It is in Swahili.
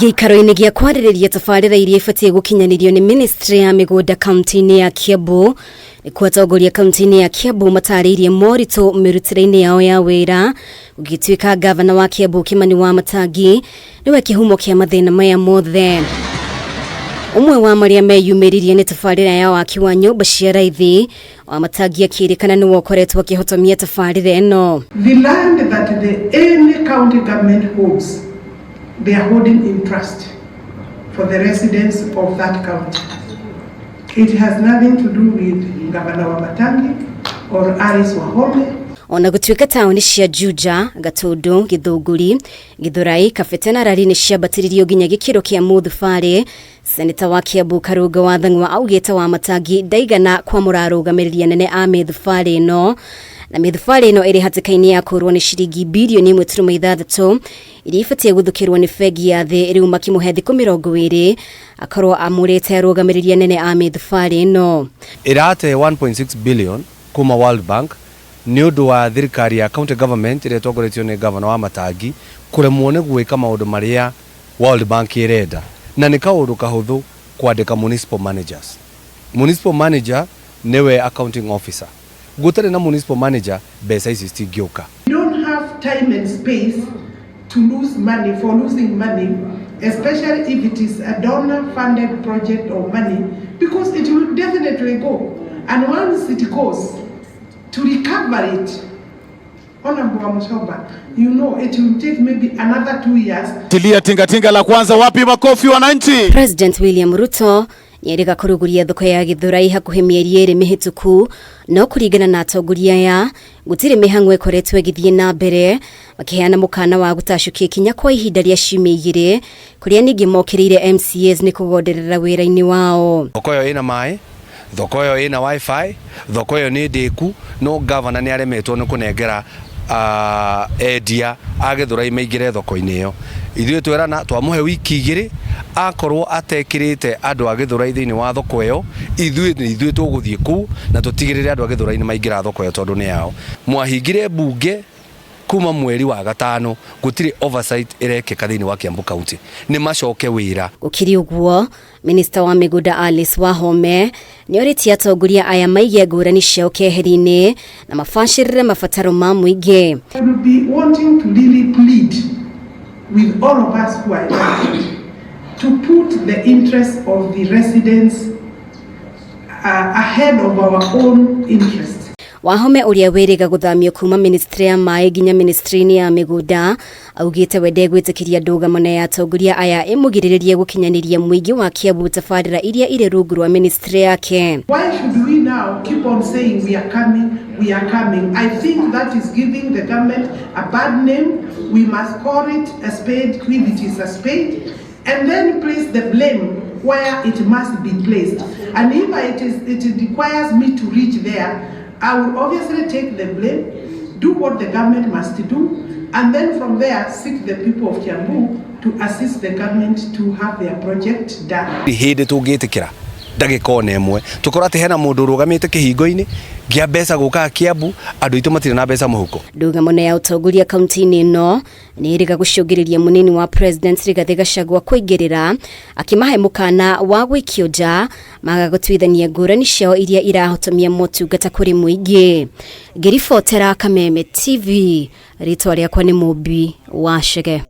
Gĩikaro-inĩ gĩa kwarĩrĩria tabarĩra iria ibatie gũkinyanirio nĩ Ministry ya Migunda kaunti-inĩ ya Kiambu, nĩkuo atongoria kaunti-inĩ ya Kiambu matarĩirie moritũ mĩrutĩre-inĩ yao ya wĩra, gũgĩtuĩka gavana wa Kiambu Kimani Wamatangi nĩwe kĩhumo kĩa mathĩna maya mothe. Umwe wa marĩa meyumĩririe nĩ tabarĩra ya waki wa nyũmba cia raithi, Wamatangi akĩrĩkana nĩwe ũkoretwo akĩhotomia tabarĩra ĩno. The land that any county government holds, they are holding in trust for the residents of that county. It has nothing to do with Governor Wamatangi or Aris WAHOME. Ona gũtuĩka taũni cia Juja, Gatundu, Gĩthũngũri, Gĩthũrai, Kabete na Rari nĩ ciambatĩririo nginya gĩkĩro kĩa mũthubarĩ, Seneta wa Kiambu Karũnga Wathang'wa augĩte Wamatangi ndaigana kwamũra arũgamĩrĩri anene a mĩthubarĩ ĩno, na mĩthubarĩ ĩno ĩrĩ hatĩka-inĩ ya kũrwo nĩ ciringi birioni 1.6 iria ibatie gũthukĩrwo nĩ bengi ya thĩ, rĩu makĩmũhe thikũ 20 akorwo amũrĩte arũgamĩrĩri anene a mĩthubarĩ ĩno. Ĩrate 1.6 billion kuma World Bank nĩ ũndũ wa thirikari ya county government ĩrĩa ĩtongoretio nĩ gavana wa Wamatangi kũremwo nĩ gwĩka maũndũ marĩa World Bank ĩrenda, na nĩ kaũndũ kahũthũ kwandĩka municipal managers. Municipal manager nĩwe accounting officer. Gũtarĩ na municipal manager mbeca ici citingĩũka. You don't have time and space to lose money for losing money, especially if it is a donor funded project or money, because it will definitely go, and once it goes, to recover it, you know, it will take maybe another 2 years. Tilia tinga la kwanza, wapi makofi wananchi? President William Ruto nĩerĩga kũrũguria thoko ya Gĩthũrai hakuhĩ mĩeri 2 mĩhĩtũku, no kũringana na atongoria aya gũtirĩ mĩhang'o ĩkoretwo ĩgĩthiĩ na mbere, makĩheana mũkana wa gũtacũkia kinya kwa ihinda rĩa ciumia 2, kũrĩa ningĩ mokĩrĩire MCAs nĩ kũgonderera wĩra-inĩ wao. Thoko ĩyo ĩna maĩ, thoko ĩyo ĩna wifi, thoko ĩyo nĩ ndĩku, no governor nĩ aremetwo nĩ kũnengera endia a Gĩthũrai maingĩre thoko-inĩ ĩyo. Ithuĩ twerana twamũhe wiki 2 akorwo atekĩrĩte andũ a Gĩthũrai thĩinĩ wa thoko ĩyo, ithuĩ tũgũthiĩ kũu na tũtigĩrĩre andũ a Gĩthũrai nĩ maingĩra thoko ĩyo tondũ nĩ yao. Mwahingire bunge kuma mweri wa gatano, gũtirĩ oversight ĩrekĩka thĩinĩ wa Kiambu County. Nĩ macoke wĩra. Gũkĩrĩ ũguo, Minista wa Mĩgũnda Alice WAHOME nĩorĩtie atongoria aya maige ngũrani ciao KEHERIINI na mabacĩrĩre mabataro ma mũingĩ. I will be wanting to really plead with all of us who are elected to put the interests of the residents ahead of our own interests. WAHOME ũrĩa wĩrĩga gũthamio kuma Ministry ya Maĩ nginya Ministry-inĩ ya Mĩgũnda augĩte we ndegwĩtĩkĩria ndũgamano ya atongoria aya ĩmũgirĩrĩrie gũkinyanĩria mũingĩ wa Kiambu tabarĩra iria irĩ rungu rwa ministry yake. Why should we now keep on saying we are coming, we are coming? I think that is giving the government a bad name. We must call it a spade if it is a spade, and then place the blame where it must be placed. And if it requires me to reach there, I will obviously take the blame, do what the government must do, and then from there seek the people of Kiambu to assist the government to have their project done. Hĩndĩ tũngĩtĩkĩra ndagĩka ona ĩmwe tũkorwo atĩ hena mũndũ ũrũgamĩte kĩhingo-inĩ gĩa mbeca gũka Kiambu, andũ aitũ matirĩ na mbeca mũhuko. Ndũgamano ya ũtongoria kaunti-inĩ ĩno nĩĩrĩga gũcũngĩrĩria mũnini wa President Rigathĩ Gachagua kũingĩrĩra, akĩmahe mũkana wa gwĩkio nja maga gũtuithania ngũrani ciao iria irahotomia motungata kũrĩ mũingĩ. Ngĩribotera Kameme TV, rĩtwa rĩakwa nĩ Mũmbi wa Chege.